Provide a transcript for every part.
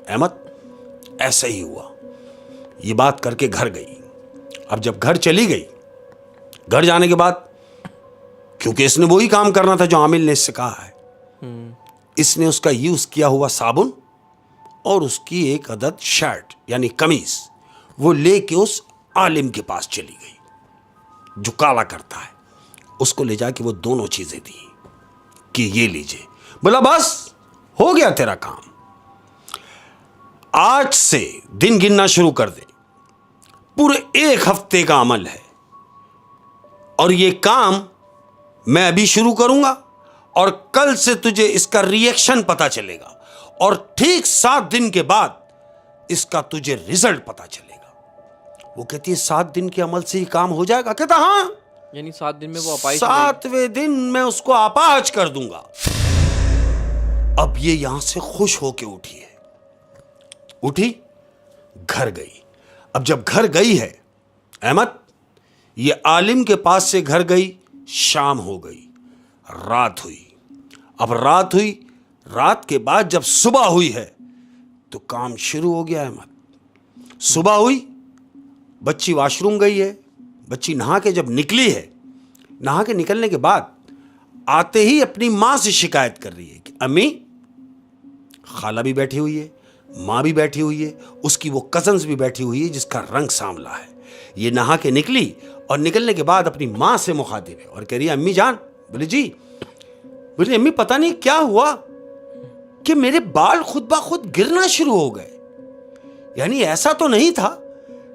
अहमद ऐसा ही हुआ। ये बात करके घर गई। अब जब घर चली गई, घर जाने के बाद, क्योंकि इसने वही काम करना था जो आमिल ने इससे कहा है, इसने उसका यूज किया हुआ साबुन और उसकी एक अदद शर्ट यानी कमीज वो लेके उस आलिम के पास चली गई जो काला करता है। उसको ले जाके वो दोनों चीजें दी कि ये लीजिए। बोला बस हो गया तेरा काम, आज से दिन गिनना शुरू कर दे, पूरे 1 हफ्ते का अमल है और ये काम मैं अभी शुरू करूंगा और कल से तुझे इसका रिएक्शन पता चलेगा और ठीक 7 दिन के बाद इसका तुझे रिजल्ट पता चलेगा। वो कहती है 7 दिन के अमल से ही काम हो जाएगा? कहता हाँ, यानी 7 दिन में वो अपाहिज, 7वें दिन मैं उसको अपाहिज कर दूंगा। अब ये यहां से खुश होके उठी, घर गई। अब जब घर गई है अहमद, ये आलिम के पास से घर गई, शाम हो गई, रात हुई। अब रात हुई, रात के बाद जब सुबह हुई है तो काम शुरू हो गया अहमद। सुबह हुई, बच्ची वॉशरूम गई है, बच्ची नहा के जब निकली है, नहा के निकलने के बाद आते ही अपनी मां से शिकायत कर रही है कि अम्मी, खाला भी बैठी हुई है, मां भी बैठी हुई है, उसकी वो कजन्स भी बैठी हुई है जिसका रंग सांवला है। ये नहा के निकली और निकलने के बाद अपनी मां से मुखातिब है और कह रही है अम्मी जान। बोले जी। बोले अम्मी पता नहीं क्या हुआ कि मेरे बाल खुद ब खुद गिरना शुरू हो गए। यानी ऐसा तो नहीं था,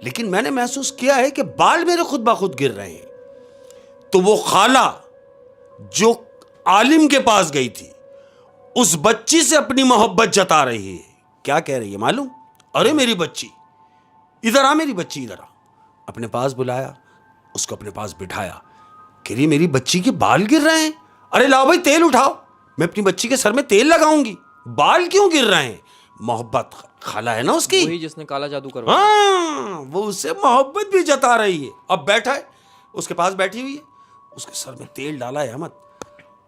लेकिन मैंने महसूस किया है कि बाल मेरे खुद ब खुद गिर रहे हैं। तो वो खाला जो आलिम के पास गई थी, उस बच्ची से अपनी मोहब्बत जता रही है। क्या कह रही है मालूम? अरे मेरी बच्ची, इधर आ, मेरी बच्ची इधर आ। अपने पास बुलाया, उसको अपने पास बिठाया। कह रही मेरी बच्ची के बाल गिर रहे हैं। अरे लाओ भाई तेल उठाओ, मैं अपनी बच्ची के सर में तेल लगाऊंगी। बाल क्यों गिर रहे हैं? मोहब्बत खाला है ना उसकी, वही जिसने काला जादू करवाया। हाँ, वो उससे मोहब्बत भी जता रही है। अब बैठा है, उसके पास बैठी हुई है, उसके सर में तेल डाला है अहमद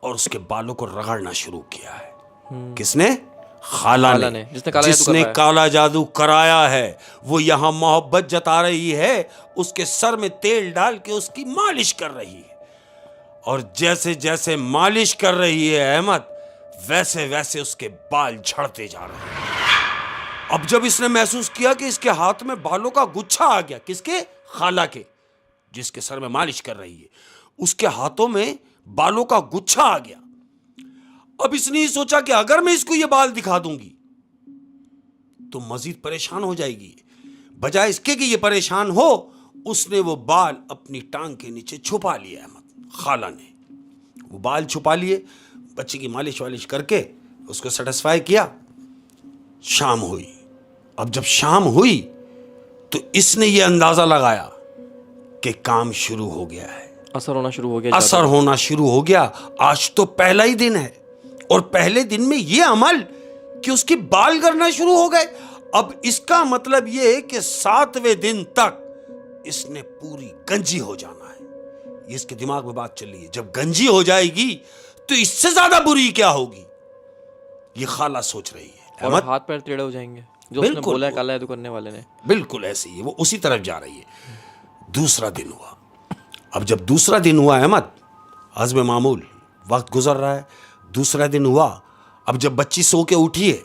और उसके बालों को रगड़ना शुरू किया है। किसने? खाला ने, जिसने काला जादू कराया है। वो यहां मोहब्बत जता रही है, उसके सर में तेल डाल के उसकी मालिश कर रही है। और जैसे जैसे मालिश कर रही है अहमद, वैसे वैसे उसके बाल झड़ते जा रहे हैं। अब जब इसने महसूस किया कि इसके हाथ में बालों का गुच्छा आ गया, किसके? खाला के, जिसके सर में मालिश कर रही है, उसके हाथों में बालों का गुच्छा आ गया। अब इसने ही सोचा कि अगर मैं इसको ये बाल दिखा दूंगी तो मजीद परेशान हो जाएगी। बजाय इसके कि ये परेशान हो, उसने वो बाल अपनी टांग के नीचे छुपा लिए अहमद। खाला ने वो बाल छुपा लिए, बच्ची की मालिश वालिश करके उसको सेटिस्फाई किया। शाम हुई। अब जब शाम हुई तो इसने ये अंदाजा लगाया कि काम शुरू हो गया है, असर होना शुरू हो गया, असर होना शुरू हो गया। आज तो पहला ही दिन है और पहले दिन में ये अमल कि उसकी बाल गिरना शुरू हो गए। अब इसका मतलब ये है कि 7वें दिन तक इसने पूरी गंजी हो जाना है। ये इसके दिमाग में बात चल रही है, जब गंजी हो जाएगी तो इससे ज्यादा बुरी क्या होगी, ये खाला सोच रही है। और हाथ पैर टेढ़े हो जाएंगे, जो उसने बोला है काला जादू करने वाले ने। बिल्कुल ऐसे ही है, वो उसी तरफ जा रही है। दूसरा दिन हुआ। अब जब दूसरा दिन हुआ अहमद, हज़्म मामूल वक्त गुजर रहा है, दूसरा दिन हुआ। अब जब बच्ची सो के उठी है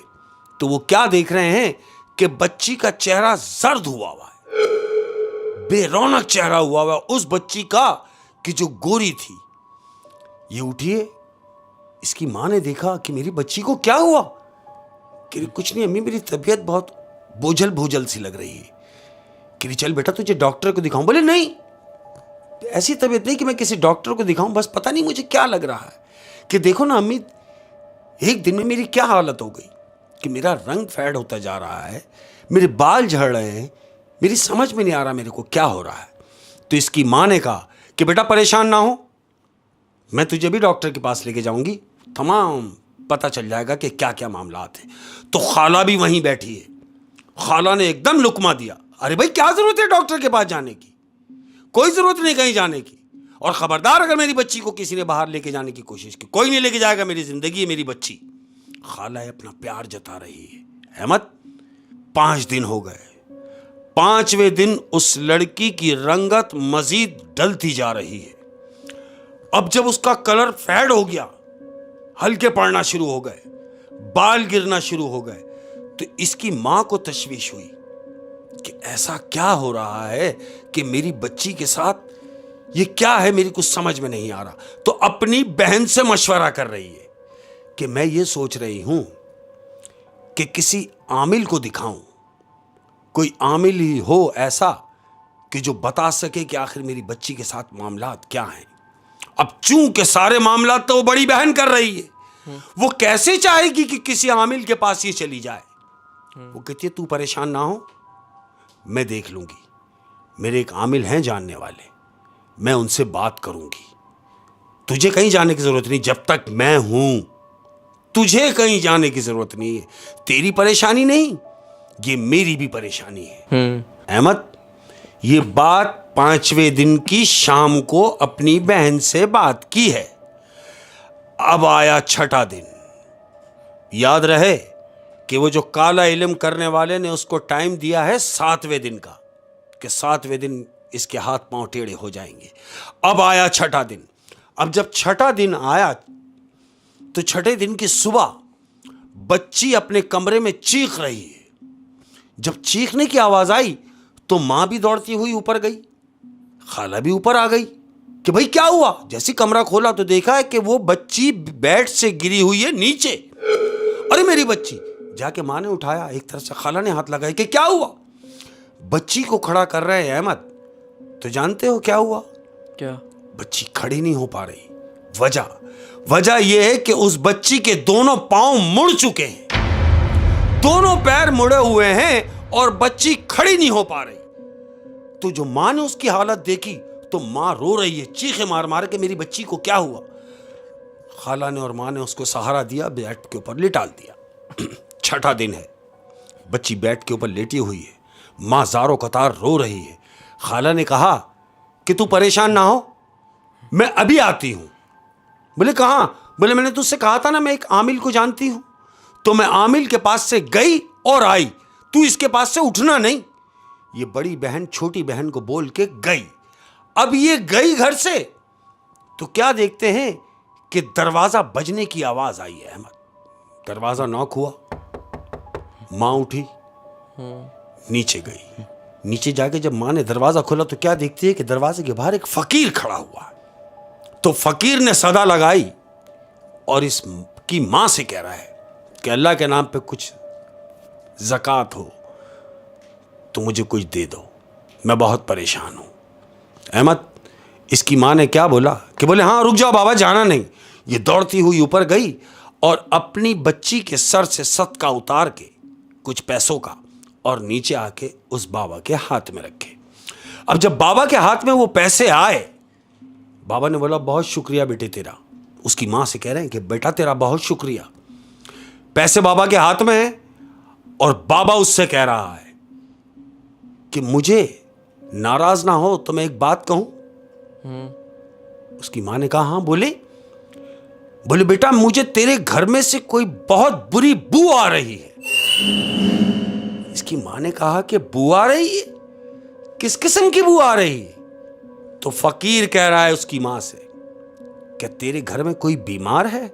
तो वो क्या देख रहे हैं कि बच्ची का चेहरा जर्द हुआ हुआ है, बेरौनक चेहरा हुआ हुआ उस बच्ची का कि जो गोरी थी। ये उठी है, इसकी मां ने देखा कि मेरी बच्ची को क्या हुआ। कि कुछ नहीं अम्मी, मेरी तबीयत बहुत बोझल बोझल सी लग रही है। कि चल बेटा तुझे डॉक्टर को दिखाऊं। बोले नहीं, ऐसी तबीयत नहीं कि मैं किसी डॉक्टर को दिखाऊं, बस पता नहीं मुझे क्या लग रहा है कि देखो ना अम्मी, एक दिन में मेरी क्या हालत हो गई कि मेरा रंग फेड होता जा रहा है, मेरे बाल झड़ रहे हैं, मेरी समझ में नहीं आ रहा मेरे को क्या हो रहा है। तो इसकी मां ने कहा कि बेटा परेशान ना हो, मैं तुझे भी डॉक्टर के पास लेके जाऊंगी, तमाम पता चल जाएगा कि क्या क्या मामलात हैं। तो खाला भी वहीं बैठी है। खाला ने एकदम लुकमा दिया, अरे भाई क्या जरूरत है डॉक्टर के पास जाने की, कोई जरूरत नहीं कहीं जाने की। और खबरदार अगर मेरी बच्ची को किसी ने बाहर लेके जाने की कोशिश की, कोई नहीं लेके जाएगा, मेरी जिंदगी है, मेरी बच्ची। खाला अपना प्यार जता रही है अहमद। 5 दिन हो गए। 5वें दिन उस लड़की की रंगत मजीद डलती जा रही है। अब जब उसका कलर फेड हो गया, हल्के पड़ना शुरू हो गए, बाल गिरना शुरू हो गए, तो इसकी मां को तशवीश हुई कि ऐसा क्या हो रहा है कि मेरी बच्ची के साथ ये क्या है, मेरी कुछ समझ में नहीं आ रहा। तो अपनी बहन से मशवरा कर रही है कि मैं ये सोच रही हूं कि किसी आमिल को दिखाऊं, कोई आमिल ही हो ऐसा कि जो बता सके कि आखिर मेरी बच्ची के साथ मामलात क्या हैं। अब चूंकि सारे मामलात तो वो बड़ी बहन कर रही है, वो कैसे चाहेगी कि किसी आमिल के पास ये चली जाए। वो कहती है तू परेशान ना हो, मैं देख लूंगी, मेरे एक आमिल हैं जानने वाले, मैं उनसे बात करूंगी। तुझे कहीं जाने की जरूरत नहीं, जब तक मैं हूं तुझे कहीं जाने की जरूरत नहीं है। तेरी परेशानी नहीं, ये मेरी भी परेशानी है। अहमद, ये बात 5वें दिन की शाम को अपनी बहन से बात की है। अब आया 6ठा दिन। याद रहे कि वो जो काला इल्म करने वाले ने उसको टाइम दिया है 7वें दिन का, कि 7वें दिन इसके हाथ पांव टेढ़े हो जाएंगे। अब आया 6ठा दिन। अब जब 6ठा दिन आया तो 6ठे दिन की सुबह बच्ची अपने कमरे में चीख रही है। जब चीखने की आवाज आई तो मां भी दौड़ती हुई ऊपर गई, खाला भी ऊपर आ गई कि भाई क्या हुआ। जैसे कमरा खोला तो देखा है कि वो बच्ची बेड से गिरी हुई है नीचे। अरे मेरी बच्ची, जाके मां ने उठाया, एक तरफ से खाला ने हाथ लगाया कि क्या हुआ। बच्ची को खड़ा कर रहे हैं अहमद, तो जानते हो क्या हुआ? क्या? बच्ची खड़ी नहीं हो पा रही। वजह यह है कि उस बच्ची के दोनों पांव मुड़ चुके हैं, दोनों पैर मुड़े हुए हैं और बच्ची खड़ी नहीं हो पा रही। तो जो मां ने उसकी हालत देखी तो मां रो रही है, चीखे मार मार के मेरी बच्ची को क्या हुआ। खाला ने और मां ने उसको सहारा दिया, बेड के ऊपर लिटाल दिया। 6ठा दिन है, बच्ची बेड के ऊपर लेटी हुई है, मां ज़ारो कतार रो रही है। खाला ने कहा कि तू परेशान ना हो, मैं अभी आती हूं। बोले कहां? बोले मैंने तुझसे कहा था ना मैं एक आमिल को जानती हूं। तो मैं आमिल के पास से गई और आई, तू इसके पास से उठना नहीं। ये बड़ी बहन छोटी बहन को बोल के गई। अब ये गई घर से तो क्या देखते हैं कि दरवाजा बजने की आवाज आई है। अहमद, दरवाजा नॉक हुआ, मां उठी, नीचे गई। नीचे जाके जब मां ने दरवाजा खोला तो क्या देखती है कि दरवाजे के बाहर एक फकीर खड़ा हुआ है। तो फकीर ने सदा लगाई और इसकी मां से कह रहा है कि अल्लाह के नाम पे कुछ ज़कात हो तो मुझे कुछ दे दो, मैं बहुत परेशान हूं। अहमद, इसकी मां ने क्या बोला कि बोले हाँ रुक जाओ बाबा, जाना नहीं। ये दौड़ती हुई ऊपर गई और अपनी बच्ची के सर से सदका उतार के कुछ पैसों का और नीचे आके उस बाबा के हाथ में रखे। अब जब बाबा के हाथ में वो पैसे आए, बाबा ने बोला बहुत शुक्रिया बेटे तेरा। उसकी मां से कह रहे हैं कि बेटा तेरा बहुत शुक्रिया। पैसे बाबा के हाथ में हैं और बाबा उससे कह रहा है कि मुझे नाराज ना हो तो मैं एक बात कहूं। उसकी मां ने कहा हाँ बोले बेटा मुझे तेरे घर में से कोई बहुत बुरी बू आ रही है। इसकी मां ने कहा कि बू आ रही है? किस किस्म की बू आ रही है? तो फकीर कह रहा है उसकी मां से, क्या तेरे घर में कोई बीमार है?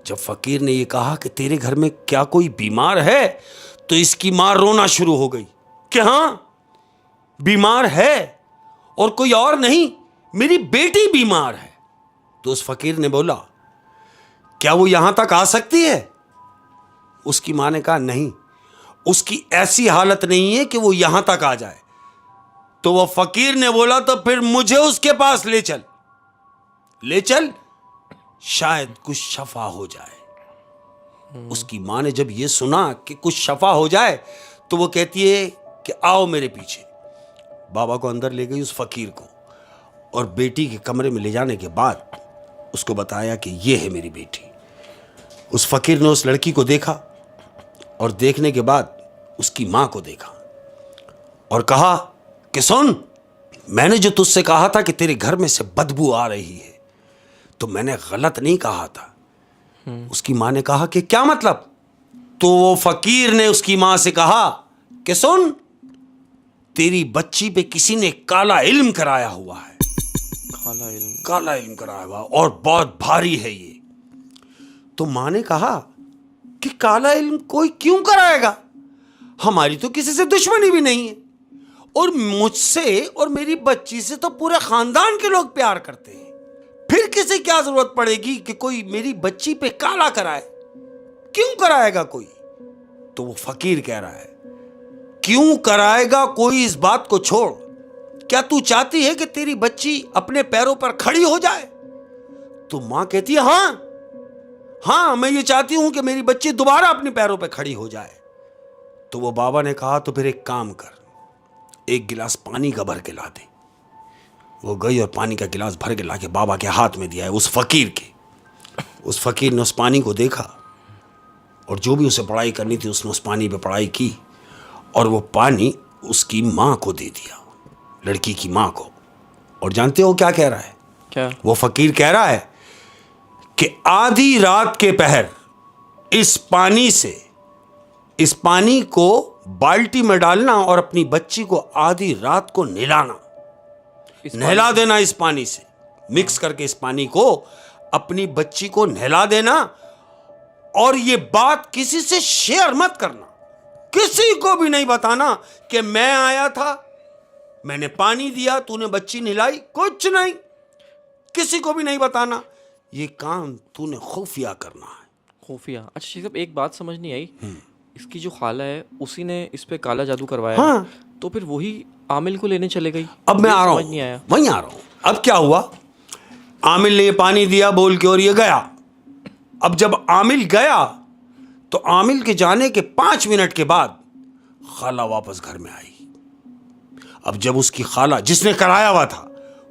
जब फकीर ने यह कहा कि तेरे घर में क्या कोई बीमार है, तो इसकी मां रोना शुरू हो गई कि हां बीमार है और कोई और नहीं, मेरी बेटी बीमार है। तो उस फकीर ने बोला क्या वो यहां तक आ सकती है? उसकी मां ने कहा नहीं, उसकी ऐसी हालत नहीं है कि वो यहां तक आ जाए। तो वह फकीर ने बोला तो फिर मुझे उसके पास ले चल, शायद कुछ शफा हो जाए। उसकी मां ने जब यह सुना कि कुछ शफा हो जाए तो वो कहती है कि आओ मेरे पीछे। बाबा को अंदर ले गई उस फकीर को और बेटी के कमरे में ले जाने के बाद उसको बताया कि यह है मेरी बेटी। उस फकीर ने उस लड़की को देखा और देखने के बाद उसकी मां को देखा और कहा कि सुन, मैंने जो तुझसे कहा था कि तेरे घर में से बदबू आ रही है तो मैंने गलत नहीं कहा था। उसकी मां ने कहा कि क्या मतलब? तो वो फकीर ने उसकी मां से कहा कि सुन, तेरी बच्ची पे किसी ने काला इल्म कराया हुआ है, काला इल्म कराया हुआ और बहुत भारी है ये। तो मां ने कहा कि काला इल्म कोई क्यों कराएगा, हमारी तो किसी से दुश्मनी भी नहीं है, और मुझसे और मेरी बच्ची से तो पूरे खानदान के लोग प्यार करते हैं, फिर किसे क्या जरूरत पड़ेगी कि कोई मेरी बच्ची पे काला कराए, क्यों कराएगा कोई। तो वो फकीर कह रहा है, क्यों कराएगा कोई इस बात को छोड़, क्या तू चाहती है कि तेरी बच्ची अपने पैरों पर खड़ी हो जाए। तो मां कहती है हाँ, मैं ये चाहती हूं कि मेरी बच्ची दोबारा अपने पैरों पर खड़ी हो जाए। तो वो बाबा ने कहा, तो फिर एक काम कर, एक गिलास पानी का भर के ला दे। वो गई और पानी का गिलास भर के ला के बाबा के हाथ में दिया है, उस फकीर के। उस फकीर ने उस पानी को देखा और जो भी उसे पढ़ाई करनी थी उसने उस पानी पे पढ़ाई की, और वो पानी उसकी माँ को दे दिया, लड़की की माँ को। और जानते हो क्या कह रहा है? क्या? वो फकीर कह रहा है कि आधी रात के पहर इस पानी को बाल्टी में डालना और अपनी बच्ची को आधी रात को नहलाना, नहला देना, इस पानी से मिक्स करके इस पानी को अपनी बच्ची को नहला देना, और ये बात किसी से शेयर मत करना, किसी को भी नहीं बताना कि मैं आया था, मैंने पानी दिया, तूने बच्ची नहलाई, कुछ नहीं, किसी को भी नहीं बताना, ये काम तूने खुफिया करना है। खुफिया? अच्छा शेख साहब, एक बात समझ नहीं आई, इसकी जो खाला है उसी ने इस पे काला जादू करवाया। हाँ। तो फिर वही आमिल को लेने चले गई। अब मैं आ रहा हूं, समझ नहीं आया। वहीं आ रहा हूं। अब क्या हुआ, आमिल ने ये पानी दिया बोल के और ये गया। अब जब आमिल गया तो आमिल के जाने के 5 मिनट के बाद खाला वापस घर में आई। अब जब उसकी खाला जिसने कराया हुआ था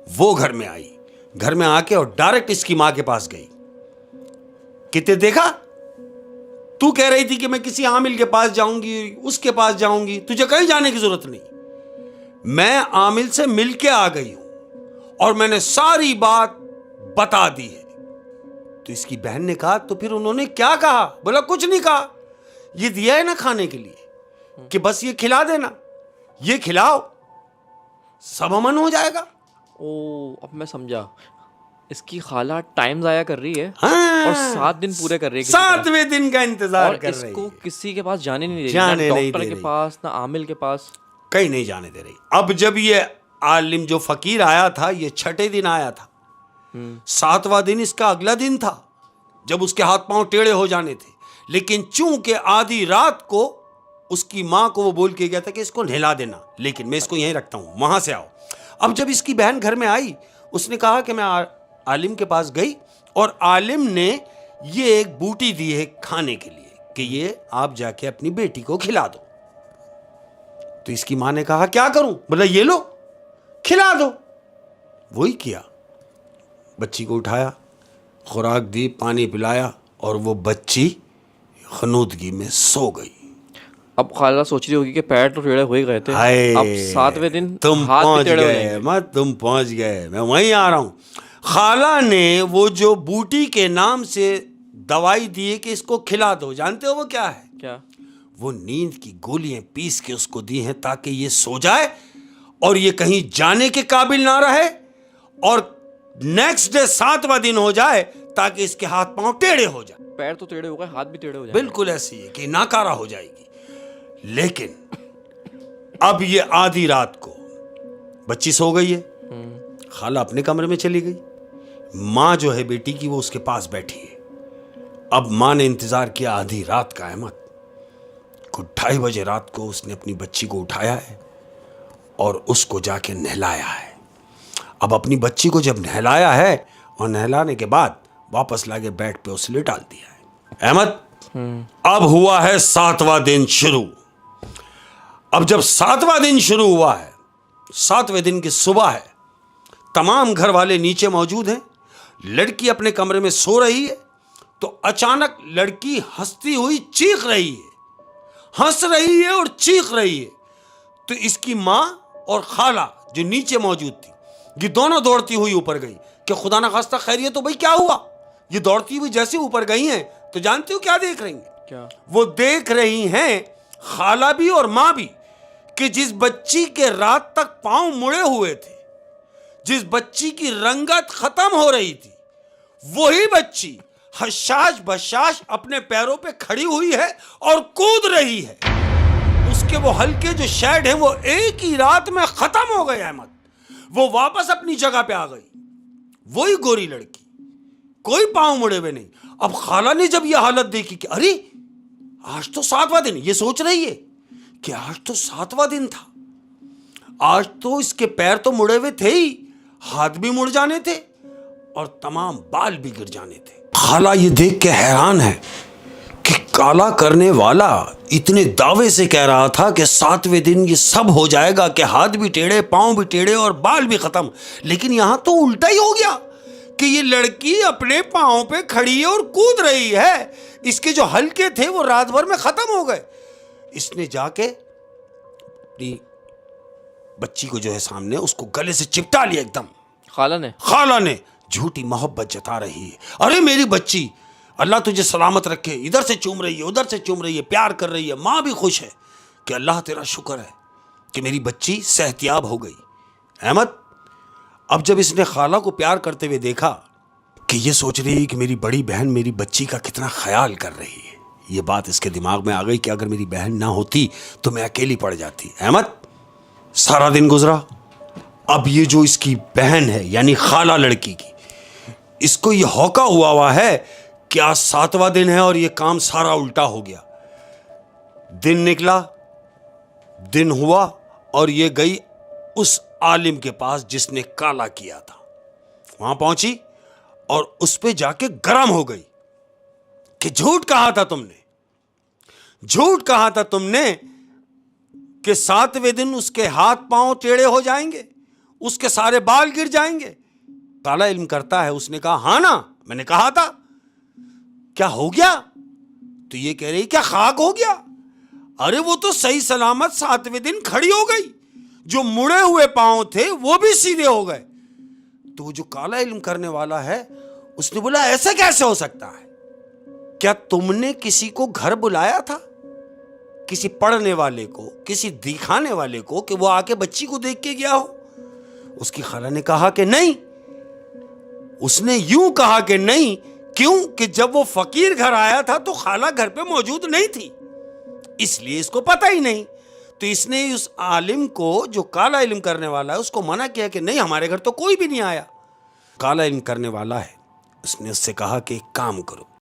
वो घर में आई, घर में आके और डायरेक्ट इसकी मां के पास गई। कितने देखा, तू कह रही थी कि मैं किसी आमिल के पास जाऊंगी, उसके पास जाऊंगी, तुझे कहीं जाने की जरूरत नहीं, मैं आमिल से मिलके आ गई हूं और मैंने सारी बात बता दी है। तो इसकी बहन ने कहा, तो फिर उन्होंने क्या कहा? बोला कुछ नहीं कहा, ये दिया है ना खाने के लिए कि बस ये खिला देना, ये खिलाओ, सब अमन हो जाएगा। ओ, अब मैं समझा, इसकी खाला टाइम जाया कर रही है। हाँ, और 7 दिन पूरे कर रही है, 7वें दिन का इंतजार और कर रही इसको है। किसी के पास जाने नहीं दे रही, जाने ना नहीं डॉक्टर दे के रही। पास, ना आमिल के पास, कहीं नहीं जाने दे रही। अब जब ये आलिम जो फकीर आया था, ये 6ठे दिन आया था, 7वां दिन इसका अगला दिन था जब उसके हाथ पांव टेढ़े हो जाने थे, लेकिन चूंकि आधी रात को उसकी मां को वो बोल के गया था कि इसको नहला देना, लेकिन मैं इसको यहीं रखता हूं, वहां से आओ। अब जब इसकी बहन घर में आई, उसने कहा कि मैं आलिम के पास गई और आलिम ने ये एक बूटी दी है खाने के लिए कि ये आप जाके अपनी बेटी को खिला दो। तो इसकी मां ने कहा क्या करूं? बोला ये लो, खिला दो। वही किया, बच्ची को उठाया, खुराक दी, पानी पिलाया और वो बच्ची खनूदगी में सो गई। अब खाला सोच रही होगी कि पैर तो टेढ़े हो ही गए थे, हाय, अब 7वें दिन तुम हाथ भी पहुंच टेढ़े हो गए, जाएंगे। मत तुम पहुंच गए, मैं वहीं आ रहा हूं। खाला ने वो जो बूटी के नाम से दवाई दी है कि इसको खिला दो, जानते हो वो क्या है? क्या? वो नींद की गोलियां पीस के उसको दी हैं ताकि ये सो जाए और ये कहीं जाने के काबिल ना रहे, और नेक्स्ट डे 7वां दिन हो जाए ताकि इसके हाथ पांव टेढ़े हो जाए। पैर तो टेढ़े हो गए, हाथ भी टेढ़े हो जाएंगे। बिल्कुल ऐसी है कि नाकारा हो जाएगी। लेकिन अब ये आधी रात को बच्ची सो गई है, खाला अपने कमरे में चली गई, मां जो है बेटी की वो उसके पास बैठी है। अब मां ने इंतजार किया आधी रात का, अहमद को 2:30 बजे रात को उसने अपनी बच्ची को उठाया है और उसको जाके नहलाया है। अब अपनी बच्ची को जब नहलाया है और नहलाने के बाद वापस लाके बेड पे उसने डाल दिया है। अहमद, अब हुआ है 7वां दिन शुरू। अब जब 7वां दिन शुरू हुआ है, 7वें दिन की सुबह है, तमाम घर वाले नीचे मौजूद हैं, लड़की अपने कमरे में सो रही है, तो अचानक लड़की हंसती हुई चीख रही है, हंस रही है और चीख रही है। तो इसकी मां और खाला जो नीचे मौजूद थी, ये दोनों दौड़ती हुई ऊपर गई कि खुदा ना खास्ता खैरियत, तो भाई क्या हुआ? ये दौड़ती हुई जैसे ऊपर गई हैं तो जानती हो क्या देख रही हैं? क्या? वो देख रही हैं, खाला भी और मां भी, कि जिस बच्ची के रात तक पांव मुड़े हुए थे, जिस बच्ची की रंगत खत्म हो रही थी, वही बच्ची हशाश बशाश अपने पैरों पे खड़ी हुई है और कूद रही है। उसके वो हल्के जो शेड हैं वो एक ही रात में खत्म हो गए अहमद। वो वापस अपनी जगह पे आ गई, वही गोरी लड़की, कोई पांव मुड़े हुए नहीं। अब खाला ने जब ये हालत देखी कि अरे आज तो 7वां दिन, ये सोच रही है कि आज तो 7वां दिन था, आज तो इसके पैर तो मुड़े हुए थे ही, हाथ भी मुड़ जाने थे और तमाम बाल भी गिर जाने थे। खाला ये देख के हैरान है कि काला करने वाला इतने दावे से कह रहा था कि 7वें दिन ये सब हो जाएगा, कि हाथ भी टेढ़े, पांव भी टेढ़े और बाल भी खत्म, लेकिन यहां तो उल्टा ही हो गया कि ये लड़की अपने पांव पे खड़ी है और कूद रही है। इसके जो हल्के थे वो रात भर में खत्म हो गए। इसने जाके अपनी बच्ची को जो है सामने, उसको गले से चिपटा लिया एकदम। खाला ने झूठी मोहब्बत जता रही है, अरे मेरी बच्ची, अल्लाह तुझे सलामत रखे, इधर से चूम रही है, उधर से चूम रही है, प्यार कर रही है। माँ भी खुश है कि अल्लाह तेरा शुक्र है कि मेरी बच्ची सेहतियाब हो गई। अहमद, अब जब इसने खाला को प्यार करते हुए देखा कि ये सोच रही है कि मेरी बड़ी बहन मेरी बच्ची का कितना ख्याल कर रही है, ये बात इसके दिमाग में आ गई कि अगर मेरी बहन ना होती तो मैं अकेली पड़ जाती। अहमद, सारा दिन गुजरा। अब ये जो इसकी बहन है यानी खाला लड़की की, इसको ये हौका हुआ है कि आज 7वां दिन है और ये काम सारा उल्टा हो गया। दिन निकला, दिन हुआ और ये गई उस आलिम के पास जिसने काला किया था। वहां पहुंची और उस पे जाके गरम हो गई कि झूठ कहा था तुमने, झूठ कहा था तुमने कि 7वें दिन उसके हाथ पांव टेढ़े हो जाएंगे, उसके सारे बाल गिर जाएंगे। काला इल्म करता है, उसने कहा हाँ ना, मैंने कहा था। क्या हो गया? तो ये कह रही क्या खाक हो गया? अरे वो तो सही सलामत 7वें दिन खड़ी हो गई, जो मुड़े हुए पांव थे वो भी सीधे हो गए। तो जो काला इल्म करने वाला है उसने बोला ऐसा कैसे हो सकता है? क्या तुमने किसी को घर बुलाया था, किसी पढ़ने वाले को, किसी दिखाने वाले को, कि वो आके बच्ची को देख के गया हो? उसकी खाला ने कहा कि नहीं। उसने यूं कहा कि नहीं, क्यों? कि जब वो फकीर घर आया था तो खाला घर पे मौजूद नहीं थी, इसलिए इसको पता ही नहीं। तो इसने उस आलिम को, जो काला इल्म करने वाला है, उसको मना किया कि नहीं, हमारे घर तो कोई भी नहीं आया। काला इल्म करने वाला है, उसने उससे कहा कि एक काम करो,